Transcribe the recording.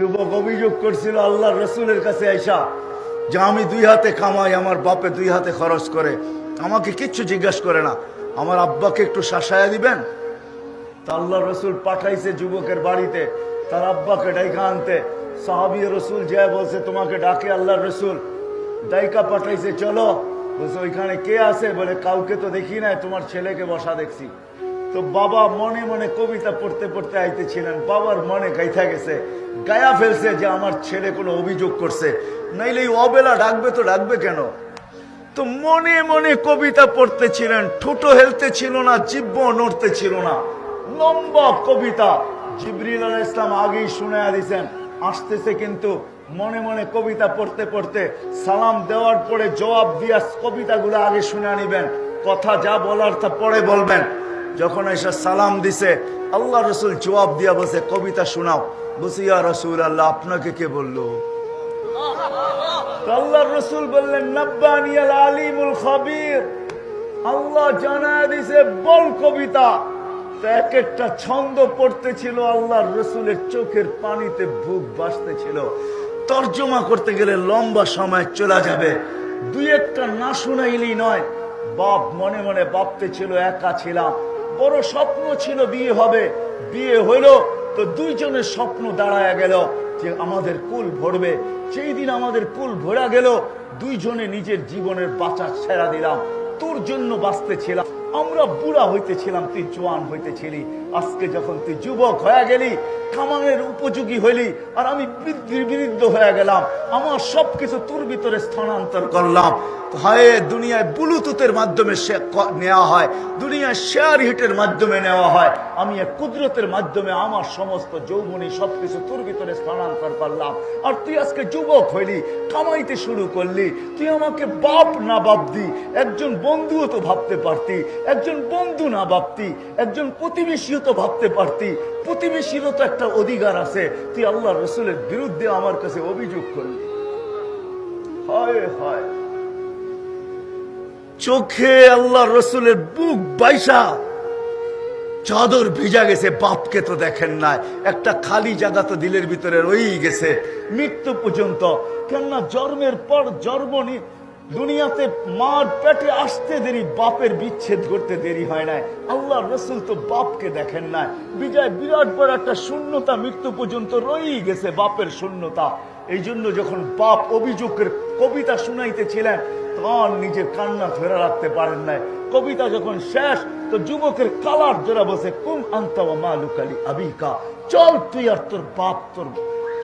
যুবক অভিযোগ করছিল আল্লাহর রসুলের কাছে আইসা যে আমি 2 হাতে কামাই, আমার বাপে 2 হাতে খরচ করে, আমাকে কিচ্ছু জিজ্ঞাসা করে না, আমার আব্বাকে একটু শাসায়া দিবেন। তা আল্লাহর রসুল পাঠাইছে যুবকের বাড়িতে তার আব্বাকে ডাইকা আনতে। সাহাবী রসুল যা বলছে তোমাকে ডাকে আল্লাহর রসুল, ডাইকা পাঠাইছে, চলো। বলছে ওইখানে কে আছে? বলে কাউকে তো দেখি নাই, তোমার ছেলেকে বসা দেখছি। তো বাবা মনে মনে কবিতা পড়তে পড়তে আইতেছিলেন, বাবার মনে গাইথা গেছে, গায়া ফেলছে যে আমার ছেলে কোনো অভিযোগ করছে, নাইলে এই অবেলা ডাকবে তো ডাকবে কেন। তো মনে মনে কবিতা পড়তেছিলেন, ঠুটো হেলতে ছিল না, জিহ্ব নড়তে ছিল না, লম্বা কবিতা। জিবরিল আলাইহিস সালাম আগেই শুনায়া দিয়েছেন আসতেছে, কিন্তু মনে মনে কবিতা পড়তে পড়তে সালাম দেওয়ার পরে জবাব দিয়া কবিতাগুলো আগে শুনে নিবেন, কথা যা বলার তা পরে বলবেন। যখন এসে সালাম দিছে আল্লাহ রসুল জবাব দিয়া বলছে কবিতা শোনাও। বলছে ইয়া রাসূল আল্লাহ, আপনাকে কে বললো? আল্লাহ রসুল বললেন নাব্বানিয়াল আলিমুল খাবীর, আল্লাহ জানায় দিছে বল কবিতা। এক একটা ছন্দ পড়তেছিল, আল্লাহর রসুলের চোখের পানিতে বুক ভাসতেছিল। তর্জমা করতে গেলে লম্বা সময় চলে যাবে, 2-1টা না শুনাইলেই নয়। বাপ মনে মনে ভাবতেছিল একা ছিলাম, বড় স্বপ্ন ছিল বিয়ে হবে, বিয়ে হইল তো 2 জনের স্বপ্ন দাঁড়ায় গেল যে আমাদের কুল ভরবে। সেই দিন আমাদের কুল ভরা গেল, 2 জনে নিজের জীবনের বাঁচা ছেড়া দিলাম, তোর জন্য বাঁচতেছিলাম। আমরা বুড়া হইতেছিলাম, তুই জোয়ান হইতেছিলি। আজকে যখন তুই যুবক হয়ে গেলি, কামানের উপযোগী হইলি, আর আমি বিরুদ্ধ হয়ে গেলাম, আমার সবকিছু তোর ভিতরে স্থানান্তর করলাম। হয় দুনিয়ায় ব্লুটুথের মাধ্যমে নেওয়া হয়, দুনিয়ায় শেয়ার হিটের মাধ্যমে নেওয়া হয়, আমি এক কুদরতের মাধ্যমে আমার সমস্ত যৌবনী সবকিছু তোর ভিতরে স্থানান্তর করলাম। আর তুই আজকে যুবক হইলি, কামাইতে শুরু করলি, তুই আমাকে বাপ না ভাবতি, একজন বন্ধুও তো ভাবতে পারতি, একজন বন্ধু না ভাবতি, একজন প্রতিবেশীও তো ভাবতে পারতি, প্রতিবেশীরও তো একটা অধিকার আছে। তুই আল্লাহ রসুলের বিরুদ্ধে আমার কাছে অভিযোগ করলি। হায় হায়, চোখে আল্লাহ রসুলের বুক বাইসা চাদর ভিজা গেছে। বাপকে তো দেখেন নাই, একটা খালি জায়গা তো দিলের ভিতরে রয়েই গেছে মৃত্যু পর্যন্ত। কেননা জন্মের পর জন্ম দুনিয়াতে মার পেটে আসতে দেরি, বাপের বিচ্ছেদ করতে দেরি হয় নাই। আল্লাহ রসুল তো বাপকে দেখেন নাই, বিজয় বিরাট বড় একটা শূন্যতা মৃত্যু পর্যন্ত রয়েই গেছে, বাপের শূন্যতা। এই জন্য যখন বাপ অভিযোগের কবিতা শুনাইতেছিলেন তখন নিজের কান্না ধরে রাখতে পারেন নাই। কবিতা যখন শেষ তো যুবকের কালার জোড়া বসে কুম আনতা ওয়া মালুকা লি আবিকা, চল তুই আর তোর বাপ তোর